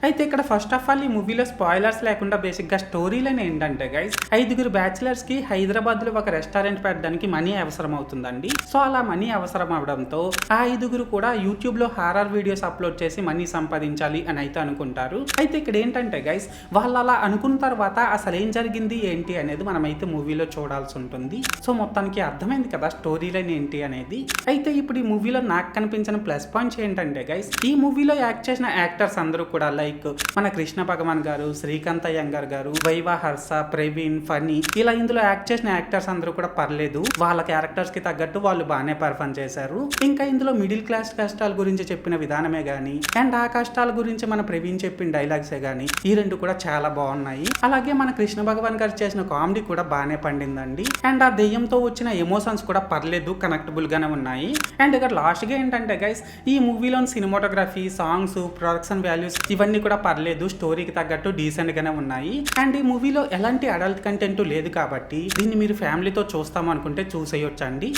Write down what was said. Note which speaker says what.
Speaker 1: అయితే ఇక్కడ first of all ఈ మూవీలో స్పాయిలర్స్ లేకుండా బేసిక్ గా స్టోరీ లైన్ ఏంటంటే గైస్, 5 బ్యాచిలర్స్ కి హైదరాబాద్ లో ఒక రెస్టారెంట్ పెట్టడానికి మనీ అవసరం అవుతుందండి. సో అలా మనీ అవసరం అవడంతో ఆ 5 కూడా యూట్యూబ్ లో హారర్ వీడియోస్ అప్లోడ్ చేసి మనీ సంపాదించాలి అని అయితే అనుకుంటారు. అయితే ఇక్కడ ఏంటంటే గైస్, వాళ్ళు అలా అనుకున్న తర్వాత అసలు ఏం జరిగింది ఏంటి అనేది మనమైతే మూవీలో చూడాల్సి ఉంటుంది. సో మొత్తానికి అర్థమైంది కదా స్టోరీ లైన్ ఏంటి అనేది. అయితే ఇప్పుడు ఈ మూవీలో నాకు కనిపించిన ప్లస్ పాయింట్స్ ఏంటంటే గైస్, ఈ మూవీలో యాక్ట్ చేసిన యాక్టర్స్ అందరూ కూడా లైక్ మన కృష్ణ భగవాన్ గారు, శ్రీకాంత్ అయ్యంగార్ గారు, వైవా హర్ష, ప్రవీణ్, ఫనీ, ఇలా ఇందులో యాక్ట్ చేసిన యాక్టర్స్ అందరూ కూడా పర్లేదు, వాళ్ళ క్యారెక్టర్స్ కి తగ్గట్టు వాళ్ళు బాగానే పర్ఫార్మ్ చేశారు. ఇంకా ఇందులో మిడిల్ క్లాస్ కష్టాల గురించి చెప్పిన విధానమే గానీ అండ్ ఆ కష్టాల గురించి మన ప్రవీణ్ చెప్పిన డైలాగ్సే గానీ ఈ 2 కూడా చాలా బాగున్నాయి. అలాగే మన కృష్ణ భగవాన్ గారు చేసిన కామెడీ కూడా బాగానే పండిందండి. అండ్ ఆ దెయ్యంతో వచ్చిన ఎమోషన్స్ కూడా పర్లేదు, కనెక్టబుల్ గానే ఉన్నాయి. అండ్ ఇక్కడ లాస్ట్ గా ఏంటంటే గైస్, ఈ మూవీలోని సినిమాటోగ్రఫీ, సాంగ్స్, ప్రొడక్షన్ వాల్యూస్ ఇవన్నీ కూడా పర్లేదు, స్టోరీకి తగ్గట్టు డీసెంట్ గానే ఉన్నాయి. అండ్ ఈ మూవీలో ఎలాంటి అడల్ట్ కంటెంట్ లేదు కాబట్టి దీన్ని మీరు ఫ్యామిలీతో చూస్తాం అనుకుంటే చూసేయొచ్చండి.